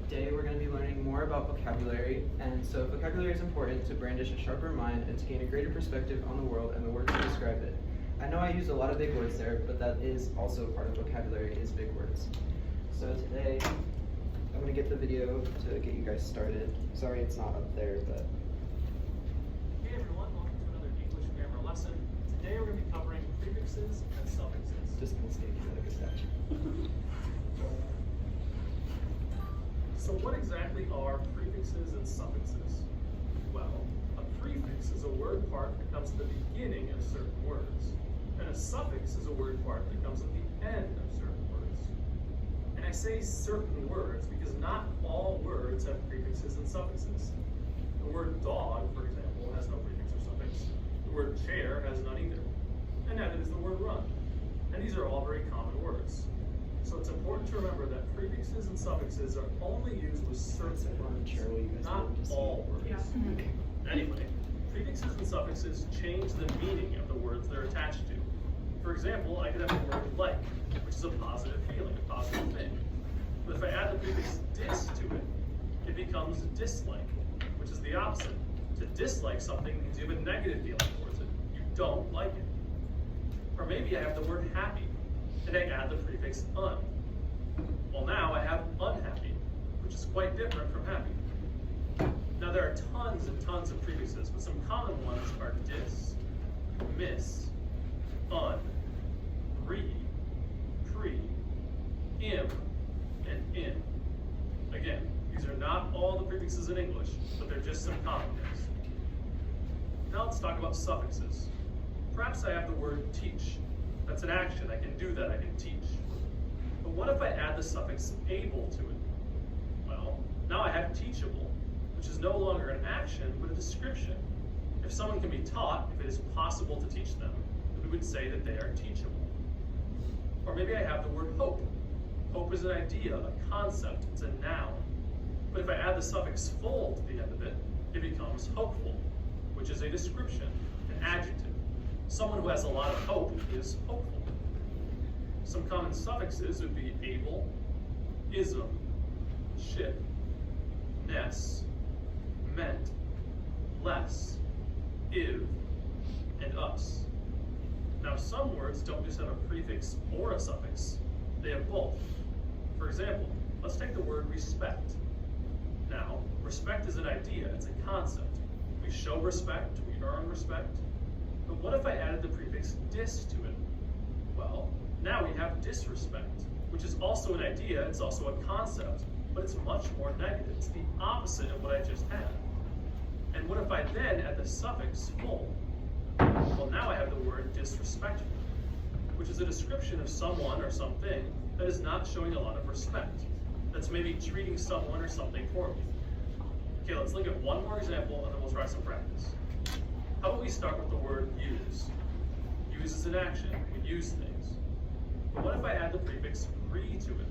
Today we're going to be learning more about vocabulary, and so vocabulary is important to brandish a sharper mind and to gain a greater perspective on the world and the words that describe it. I know I used a lot of big words there, but that is also part of vocabulary, is big words. So today I'm going to get the video to get you guys started. Sorry it's not up there, but... Hey everyone, welcome to another English grammar lesson. Today we're going to be covering prefixes and suffixes. Just a mistake, he's like a statue. So what exactly are prefixes and suffixes? Well, a prefix is a word part that comes at the beginning of certain words, and a suffix is a word part that comes at the end of certain words. And I say certain words because not all words have prefixes and suffixes. The word dog, for example, has no prefix or suffix. The word chair has none either. And neither does the word run. And these are all very common words. So it's important to remember that prefixes and suffixes are only used with certain words, not all words. Yeah. Anyway, prefixes and suffixes change the meaning of the words they're attached to. For example, I could have the word like, which is a positive feeling, a positive thing. But if I add the prefix dis to it, it becomes dislike, which is the opposite. To dislike something means you have a negative feeling towards it. You don't like it. Or maybe I have the word happy, and I add the prefix un. Well, now I have unhappy, which is quite different from happy. Now there are tons and tons of prefixes, but some common ones are dis, miss, un, re, pre, im, and in. Again, these are not all the prefixes in English, but they're just some common ones. Now let's talk about suffixes. Perhaps I have the word teach. That's an action. I can do that. I can teach. But what if I add the suffix able to it? Well, now I have teachable, which is no longer an action, but a description. If someone can be taught, if it is possible to teach them, we would say that they are teachable. Or maybe I have the word hope. Hope is an idea, a concept. It's a noun. But if I add the suffix full to the end of it, it becomes hopeful, which is a description, an adjective. Someone who has a lot of hope is hopeful. Some common suffixes would be able, ism, ship, ness, meant, less, if, and us. Now some words don't just have a prefix or a suffix, they have both. For example, let's take the word respect. Now, respect is an idea, it's a concept. We show respect, we earn respect. But what if I added the prefix dis to it? Well, now we have disrespect, which is also an idea, it's also a concept, but it's much more negative. It's the opposite of what I just had. And what if I then add the suffix full? Well, now I have the word disrespectful, which is a description of someone or something that is not showing a lot of respect. That's maybe treating someone or something poorly. Okay, let's look at one more example and then we'll try some practice. How about we start with the word use? Use is an action, we use things. But what if I add the prefix re to it?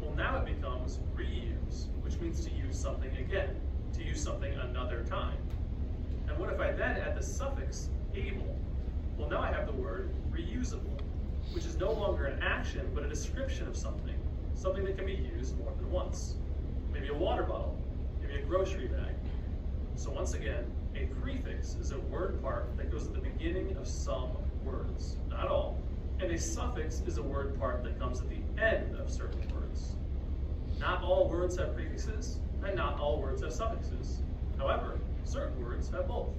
Well, now it becomes reuse, which means to use something again, to use something another time. And what if I then add the suffix able? Well, now I have the word reusable, which is no longer an action, but a description of something, something that can be used more than once. Maybe a water bottle, maybe a grocery bag. So once again, a prefix is a word part that goes at the beginning of some words, not all. And a suffix is a word part that comes at the end of certain words. Not all words have prefixes, and not all words have suffixes. However, certain words have both.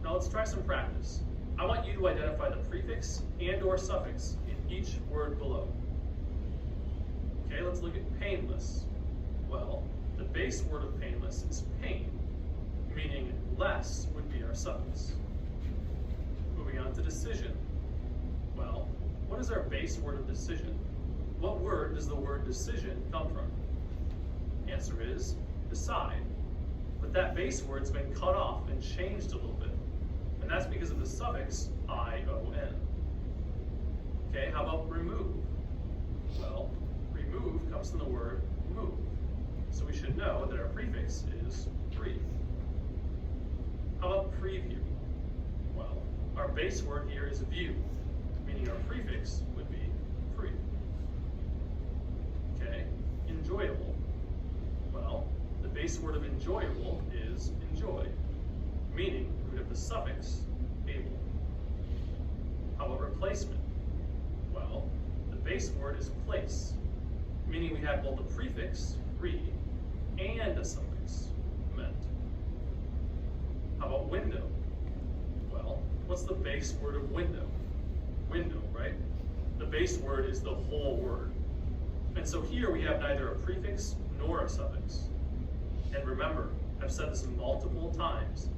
Now let's try some practice. I want you to identify the prefix and or suffix in each word below. Okay, let's look at painless. Well, the base word of painless is pain, meaning less would be our suffix. Moving on to decision. Well, what is our base word of decision? What word does the word decision come from? Answer is decide. But that base word's been cut off and changed a little bit. And that's because of the suffix I-O-N. Okay, how about remove? Well, remove comes from the word move. So we should know that our prefix is pre. How about preview? Well, our base word here is view, meaning our prefix would be pre. Okay, enjoyable. base word of enjoyable is enjoy, meaning root of the suffix able. How about replacement? Well, the base word is place, meaning we have both a prefix, re, and a suffix, meant. How about window? Well, what's the base word of window? Window, right? The base word is the whole word. And so here we have neither a prefix nor a suffix. And remember, I've said this multiple times,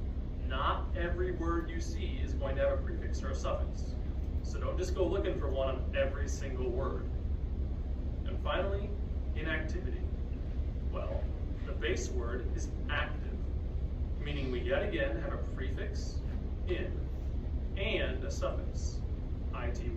not every word you see is going to have a prefix or a suffix. So don't just go looking for one on every single word. And finally, inactivity. Well, the base word is active, meaning we yet again have a prefix, in, and a suffix, ity.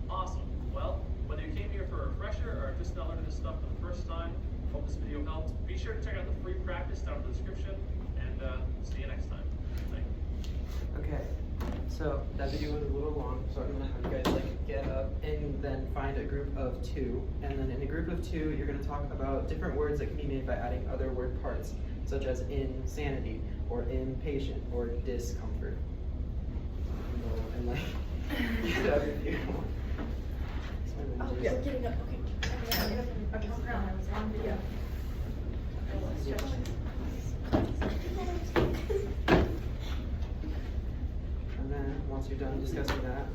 Awesome. Well, whether you came here for a refresher or just now learning this stuff for the first time, hope this video helped. Be sure to check out the free practice down in the description, and see you next time. Thank you. Okay, so that video was a little long, so I'm gonna have you guys get up and then find a group of 2, and then in a group of 2, you're gonna talk about different words that can be made by adding other word parts, such as insanity, or impatient, or discomfort. And get up if you want. Oh, yeah, getting up, okay. I'm getting up and I count around, I was on video. And then, once you're done discussing that,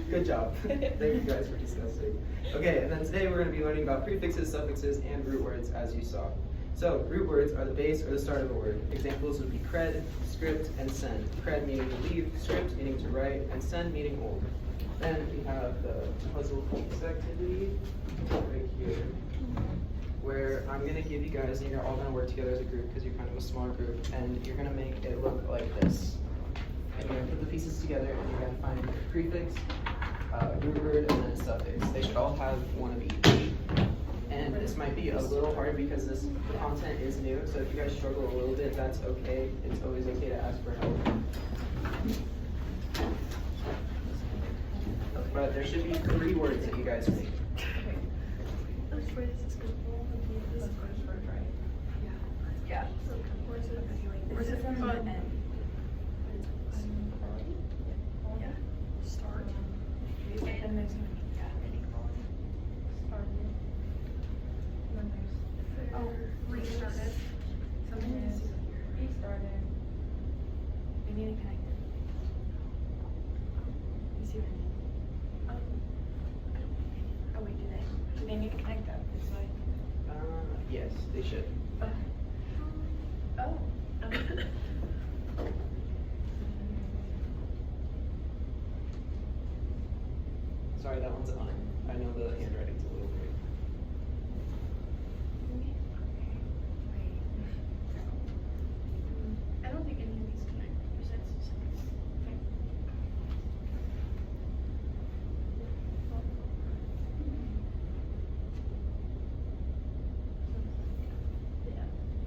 good job. Thank you guys for discussing. Okay, and then today we're going to be learning about prefixes, suffixes, and root words, as you saw. So, root words are the base or the start of a word. Examples would be cred, script, and send. Cred meaning to leave, script meaning to write, and send meaning old. Then we have the puzzle piece activity right here, where I'm going to give you guys, and you're all going to work together as a group because you're kind of a small group, and you're going to make it look like this. And you're going to put the pieces together, and you're going to find a prefix, a root word, and then a suffix. They should all have one of each. And this might be a little hard because this content is new, so if you guys struggle a little bit, that's okay. It's always okay to ask for help. But there should be 3 words that you guys make. Which way does this go? This goes first, right? Yeah. Where's it from the end? Yeah. Start. And there's oh, restarted. Something is restarted. We need to connect it. You see what I mean? Oh wait, do they need to connect up this way? Yes, they should. Oh. Sorry, that one's on. I know the handwriting's a little weird. I don't think any of these connect. You said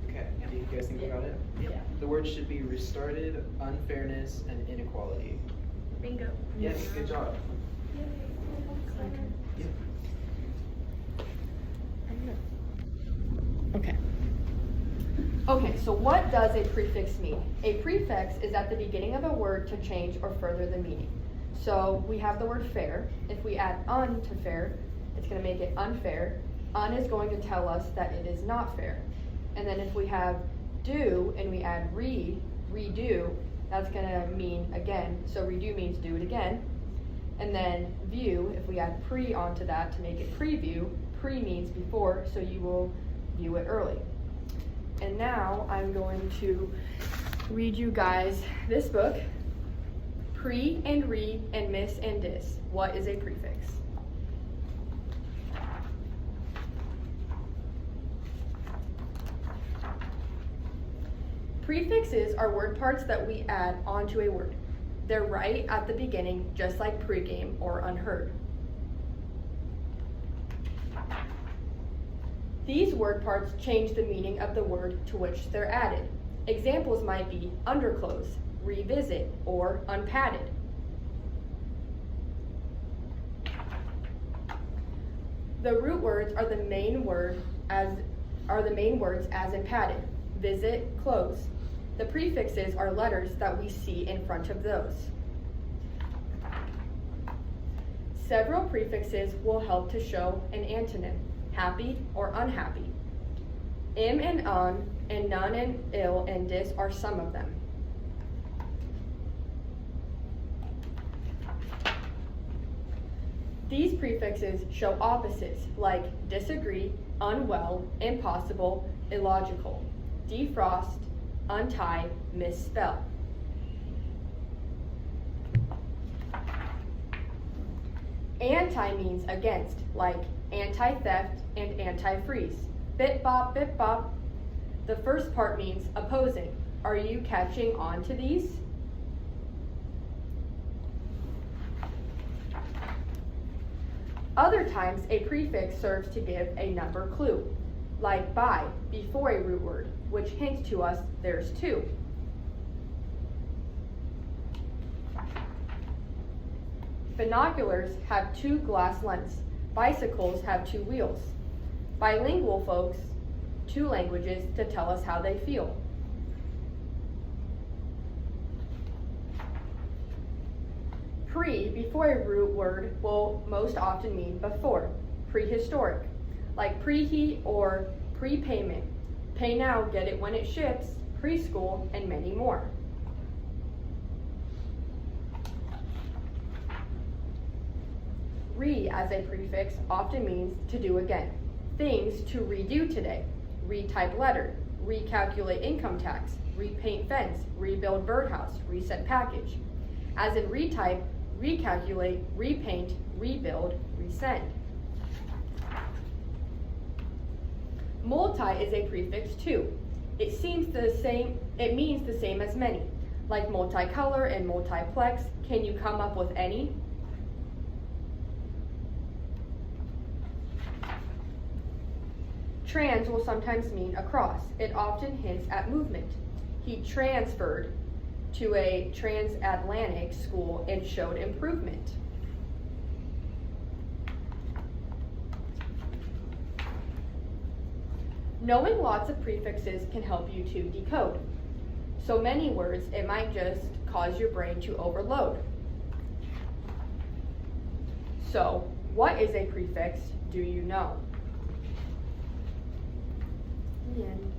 okay. Okay, do you guys think about it? Yeah. The word should be restarted, unfairness, and inequality. Bingo. Yes, good job. Okay. Okay, so what does a prefix mean? A prefix is at the beginning of a word to change or further the meaning. So we have the word fair. If we add un to fair, it's going to make it unfair. Un is going to tell us that it is not fair. And then if we have do and we add redo, that's going to mean again. So redo means do it again. And then view, if we add pre onto that to make it preview, pre means before, so you will view it early. And now I'm going to read you guys this book, Pre and Re and Miss and Dis. What is a prefix? Prefixes are word parts that we add onto a word. They're right at the beginning, just like pregame or unheard. These word parts change the meaning of the word to which they're added. Examples might be underclothes, revisit, or unpadded. The root words are the main word are the main words as in padded, visit, close. The prefixes are letters that we see in front of those. Several prefixes will help to show an antonym, happy or unhappy. Im and un, and none and ill and dis are some of them. These prefixes show opposites like disagree, unwell, impossible, illogical, defrost, untie, misspell. Anti means against, like anti-theft and anti-freeze. Bit bop, bit bop. The first part means opposing. Are you catching on to these? Other times, a prefix serves to give a number clue, like by, before a root word, which hints to us there's two. Binoculars have two glass lenses. Bicycles have two wheels. Bilingual folks, two languages to tell us how they feel. Pre, before a root word, will most often mean before. Prehistoric, like preheat or prepayment. Pay now, get it when it ships, preschool, and many more. Re as a prefix often means to do again. Things to redo today. Retype letter, recalculate income tax, repaint fence, rebuild birdhouse, reset package. As in retype, recalculate, repaint, rebuild, resend. Multi is a prefix too. It means the same as many, like multicolor and multiplex. Can you come up with any? Trans will sometimes mean across. It often hints at movement. He transferred to a transatlantic school and showed improvement. Knowing lots of prefixes can help you to decode. So many words, it might just cause your brain to overload. So, what is a prefix? Do you know? The end.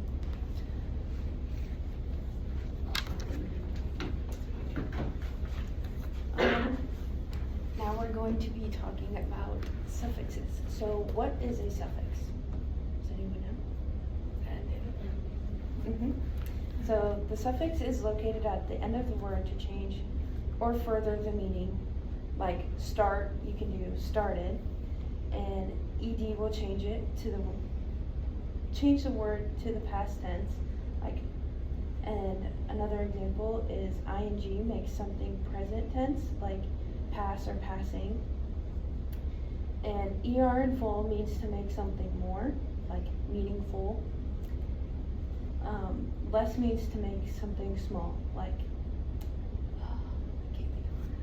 Now we're going to be talking about suffixes. So what is a suffix? Does anyone know? So the suffix is located at the end of the word to change or further the meaning. Like start, you can do started, and ed will change it to the word to the past tense. Like, and another example is ing makes something present tense, like pass or passing. And er in full means to make something more, like meaningful. Less means to make something small, like I can't think of it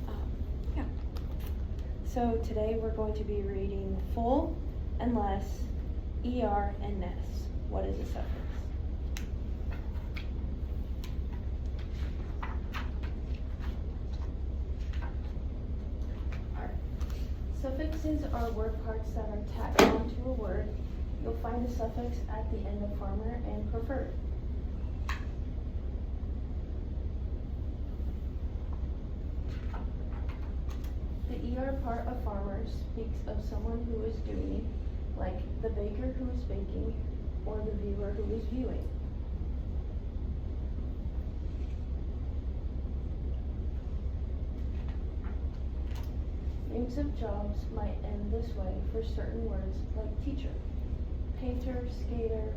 off my head. So today we're going to be reading full and less, er and ness. What is a suffix? Suffixes are word parts that are tacked onto a word. You'll find the suffix at the end of farmer and preferred. The er part of farmer speaks of someone who is doing, like the baker who is baking or the viewer who is viewing. Names of jobs might end this way for certain words like teacher, painter, skater,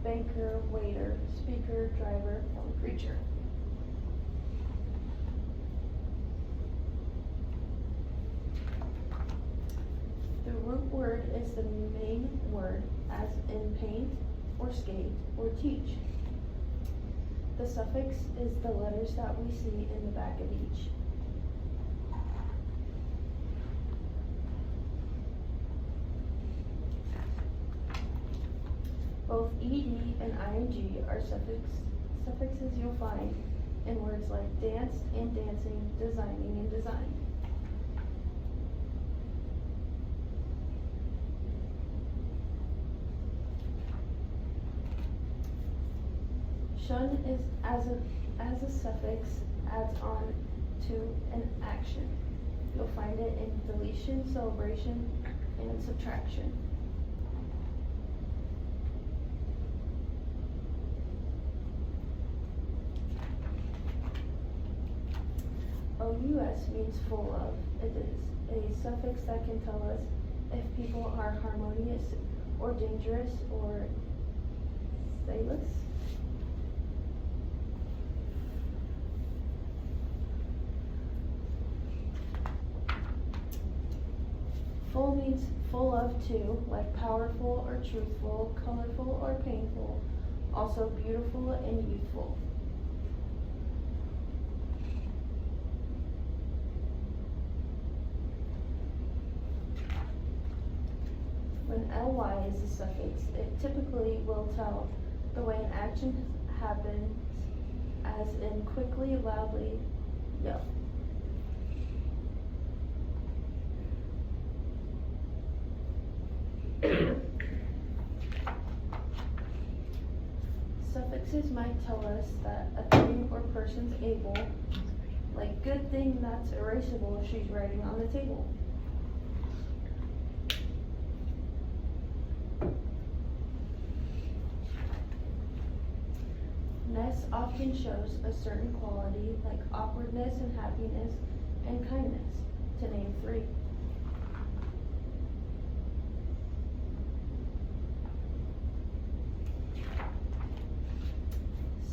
banker, waiter, speaker, driver, film creature. The root word is the main word, as in paint, or skate, or teach. The suffix is the letters that we see in the back of each. Both ed and ing are suffixes you'll find in words like danced and dancing, designing and design. Shun is as a suffix adds on to an action. You'll find it in deletion, celebration, and subtraction. OUS means full of. It is a suffix that can tell us if people are harmonious or dangerous or zealous. Full means full of too, like powerful or truthful, colorful or painful, also beautiful and youthful. When ly is a suffix, it typically will tell the way an action happens, as in quickly, loudly, yell. Suffixes might tell us that a thing or person's able, like good thing that's erasable if she's writing on the table. Ness often shows a certain quality like awkwardness and happiness and kindness, to name 3.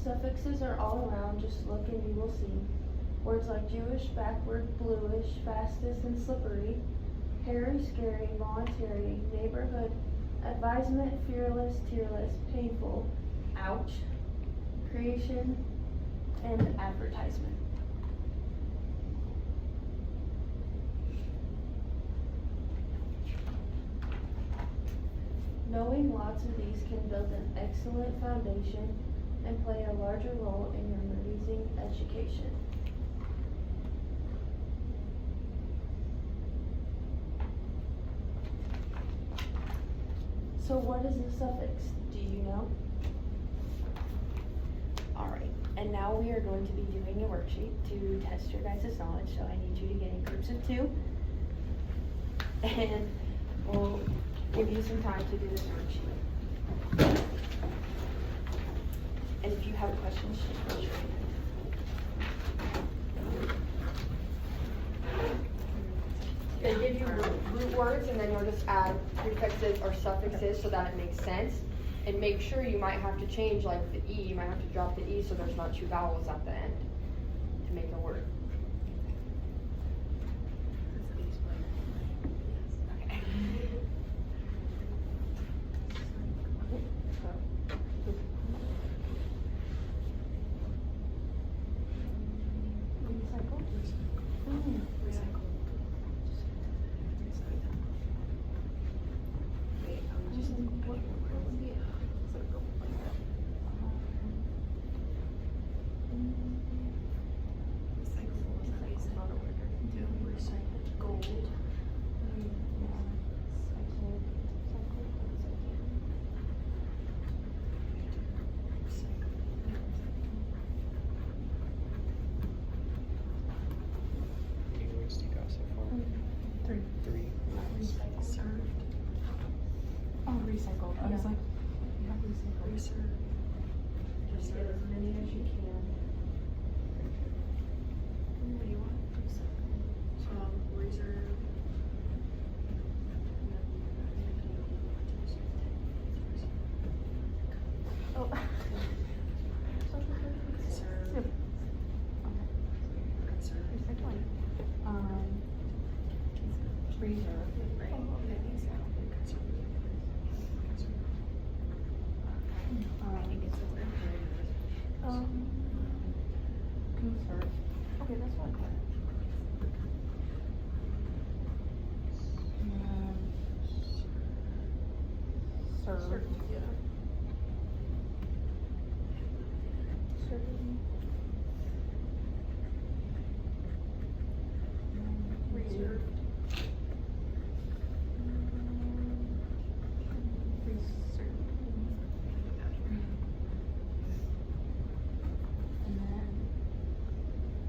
Suffixes are all around, just look and you will see. Words like Jewish, backward, bluish, fastest, and slippery, hairy, scary, voluntary, neighborhood, advisement, fearless, tearless, painful, ouch, creation, and advertisement. Knowing lots of these can build an excellent foundation and play a larger role in your amazing education. So what is a suffix? Do you know? Alright, and now we are going to be doing a worksheet to test your guys' knowledge, so I need you to get in groups of 2. And we'll give you some time to do this worksheet. And if you have questions, just raise your hand. They give you root words, and then you'll just add prefixes or suffixes so that it makes sense. And make sure you might have to change, like the E, you might have to drop the E so there's not 2 vowels at the end to make a word. Okay. Recycled. I was like, yeah, recycled. Just get as many as you can. What do you want? Reserve. Oh. Conserve. Yep. Conserve. Reserve. Right. Conserve. Okay, that's one. Serve. Yeah. Conserving. Reserved. And then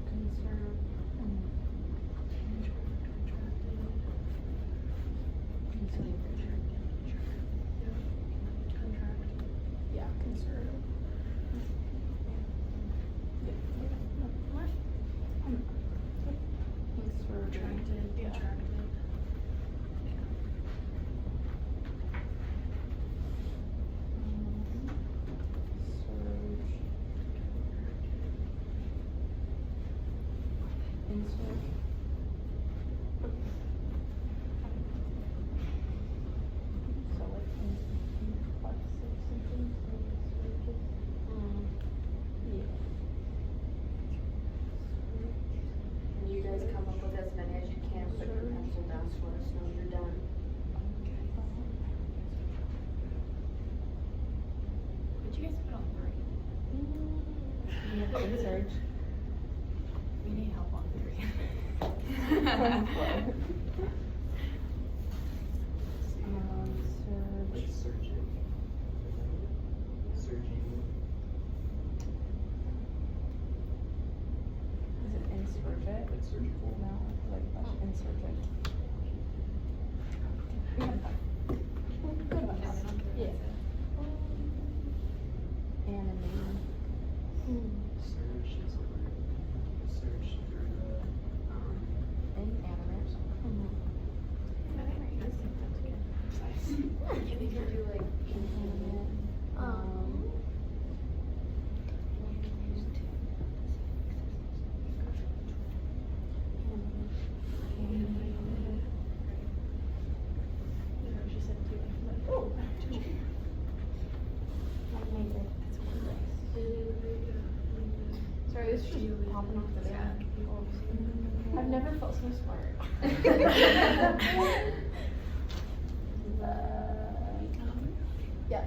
conserve. Yeah, conserve. And you guys come up with as many as you can, put your pencil down so let us know you're done. What'd you guys put on three? We have in search. We need help on three. Like searching. Searching. Is it insurgent? Like searchable. No, like that's insurgent. We have that. Good one. Yeah. Animating. Search is a word. Search through the Inanimate. You think you'll do like Inanimate. Sorry, this is just popping off the bat. I've never felt so smart. Yeah.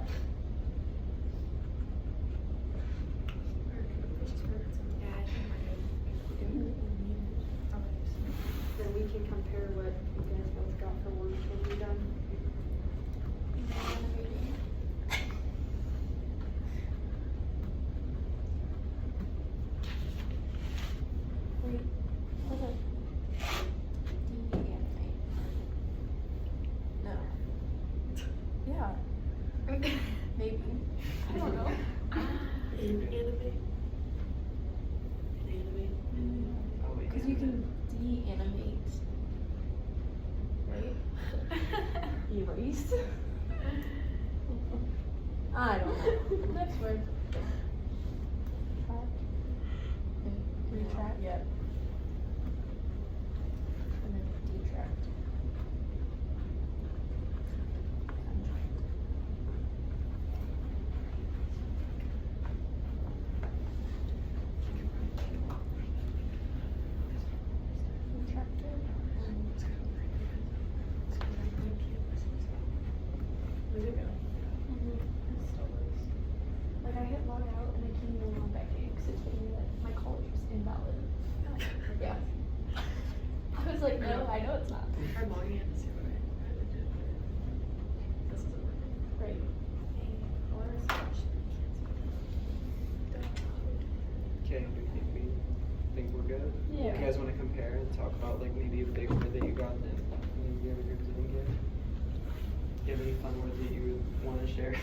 Then we can compare what you guys both got for words when we're done. Wait, hold on. De-animate. No. Yeah. Maybe. I don't know. oh wait. Because you can de-animate. Right? Erase? I don't know. Next word. Track. Retract. Yep. And then detract. Retracted. Where'd it go? Like I hit log out and I can't even log back in because it's telling me that my call is just invalid. Yeah. I was like, no, I know it's not. I'm logging in to see what I did. This isn't working. Right. Okay, we think we're good? Yeah. You guys want to compare and talk about like maybe a big word that you got that maybe the other groups didn't get? Do you have any fun words that you would want to share?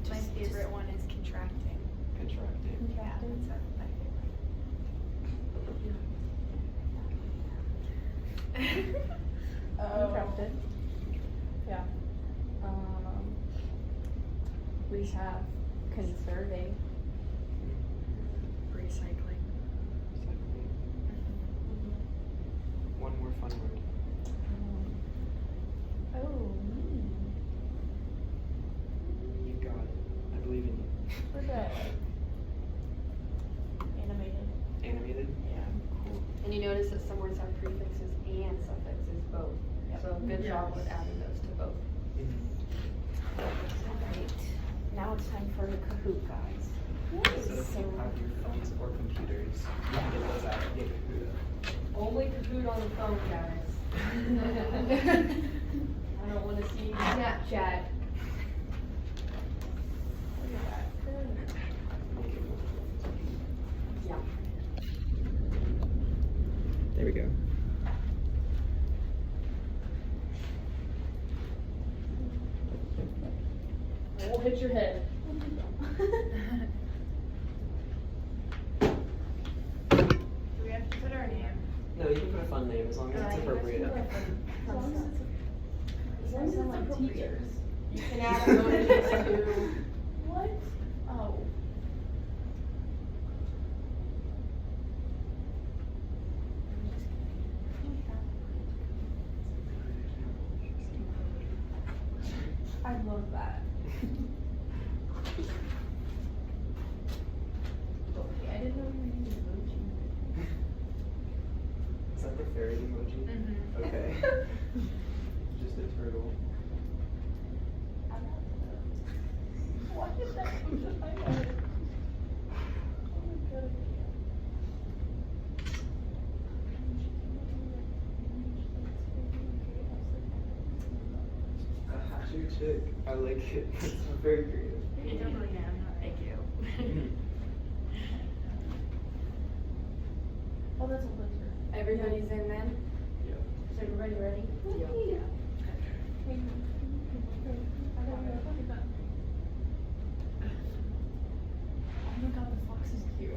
My favorite one is contracting. Contracting. Yeah, that's my favorite. Contracted. Yeah. We have conserving. Recycling. One more fun word. You got it. I believe in you. Where's that? Animated. Animated? Yeah. Cool. And you notice that some words have prefixes and suffixes both. Yep. So good job with adding those to both. Mhm. Alright, now it's time for Kahoot, guys. So if you have your phones or computers, you can get those out and get Kahoot. Only Kahoot on the phone, guys. I don't want to see Snapchat. Yeah. There we go. It won't hit your head. Do we have to put our name? No, you can put a fun name as long as it's appropriate. As long as it's appropriate. You can add emojis to. What? Oh. I love that. Okay, I didn't know you were using emoji. Is that the fairy emoji? Mhm. Okay. Just a turtle. I'm not gonna. Why did that come to my head? Oh my god. How's your chick? I like it. It's very creative. You definitely am. Thank you. Oh, that's a lizard. Everybody's in then? Yep. Is everybody ready? Yeah. Oh my god, the fox is cute.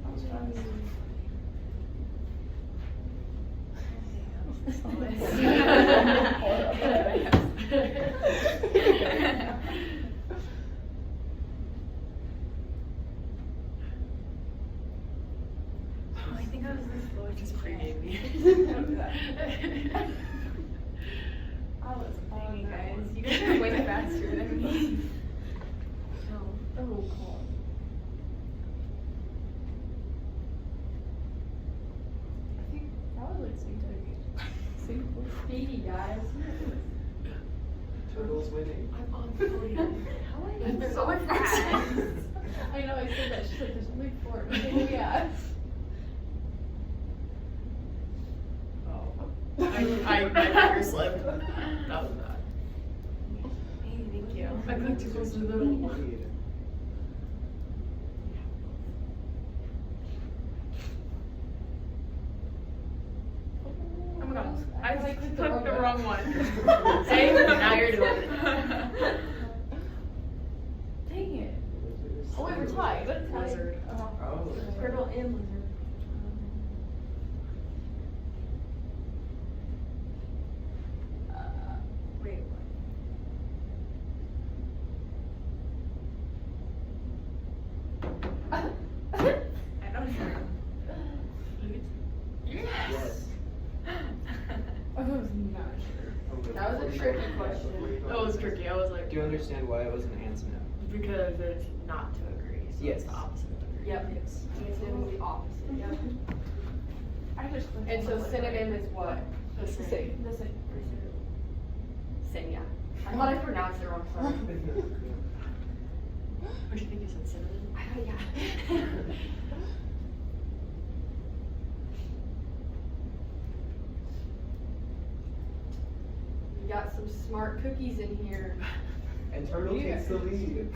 That was fast. I think I was this boy just pre-gave me. I was Dang on it, that guys. one. You guys are way faster than me. Oh, God. I think that was like same time. Speedy, guys. Turtle's winning. I'm on 40. How I There's so only four fast? times. I know, I said that. She's like, there's only 4. I'm like, yeah. Oh. My finger slipped. That was bad. Hey, thank you. I clicked too close to the middle. Oh my god, I clicked the wrong one. Hey, now you're doing it. Dang it. Oh, wait, we're tied. Let's tie. Lizard. Oh. Turtle and lizard. Wait, I don't know. Yes. I was not sure. That was a tricky question. That was tricky. I was like, Do you understand why it was an antonym? because it's not to agree. So Yes. it's the opposite of agree. Yep. Yes. Synonym is the opposite. Yep. I just clicked And on so the synonym is what? The same. same. The same. Same, yeah. I thought I pronounced it wrong, sorry. What do you think you said? Cinnamon? Yeah. We got some smart cookies in here. And Turtle takes the lead.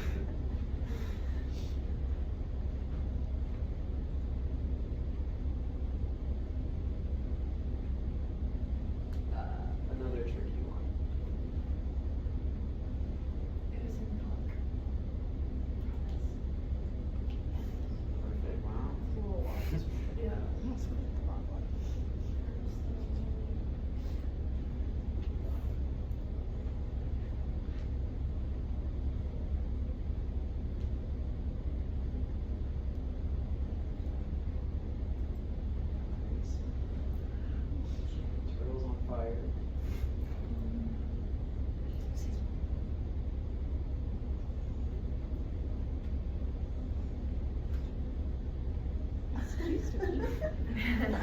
Another tricky one. It was in milk. Perfect. Wow. Cool. Yeah. That's the wrong one.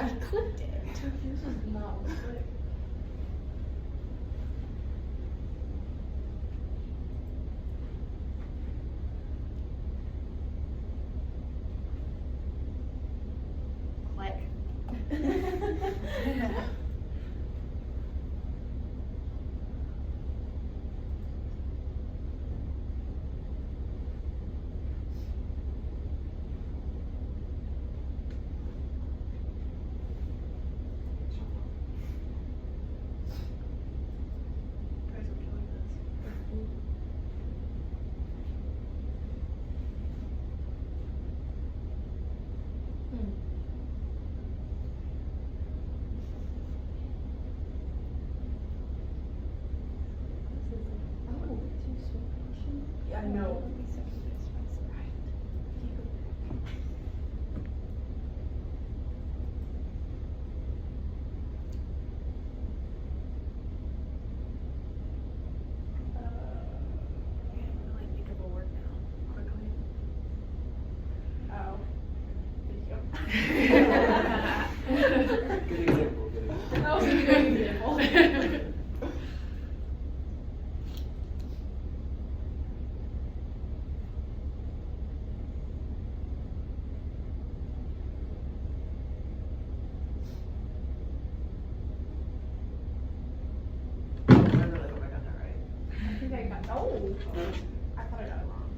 I clicked it. This is not quick. Click. Guys, I'm killing this. Yeah, I know. Okay, I'm gonna like think of a word now, quickly. Oh. Good example, good example. That was a good example. I really hope I got that right. I think I got. Oh. I thought I got it wrong.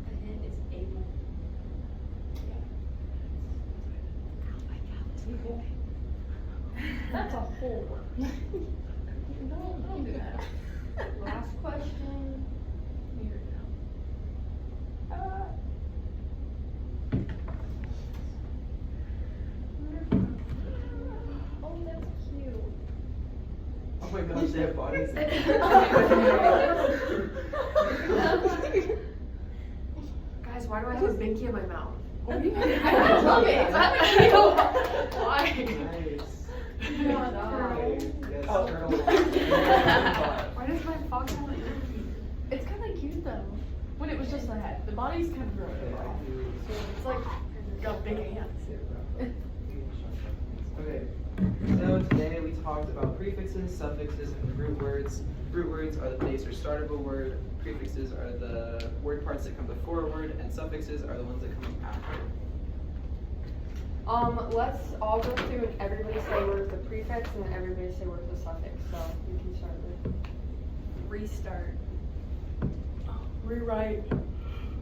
The hint is able. That's a whole word. Don't do that. Last question. Weird now. Oh, that's cute. Oh my gosh, they have bodies. Guys, why do I have a binky in my mouth? I love it. Why? Nice. God, Okay, yes, Oh. turtle. Why does my fox have a binky? It's kind of cute though. When it was just the head, the body's kind of growing Okay, off. I It's like, got big hands. do- Okay, so today we talked about prefixes, suffixes, and root words. Root words are the base or start of a word. Prefixes are the word parts that come before a word, and suffixes are the ones that come after. Let's all go through and everybody say where's the prefix and then everybody say where's the suffix. So you can start with. Restart. Rewrite.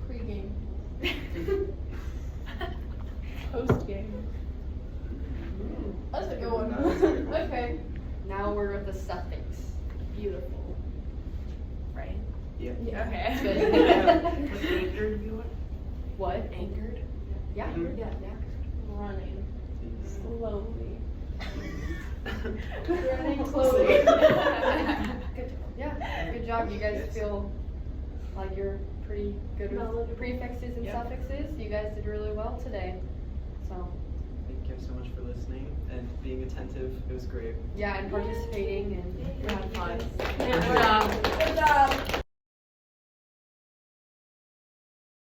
Pre-game. Post-game. That's a good one. That's a good one. Okay. Now we're with the suffix. Beautiful. Right? Yeah. Okay. Good. With anchored, you want? What? Anchored? Yeah. Mhm. Yeah. Yeah. Running. Slowly. Running slowly. Good job. Yeah. Good job. You guys Yes. feel like you're pretty good with Knowledgeable. prefixes and Yeah. suffixes. You guys did really well today. So Thank you so much for listening and being attentive. It was great. yeah, and participating and We had fun. Good job. Good job.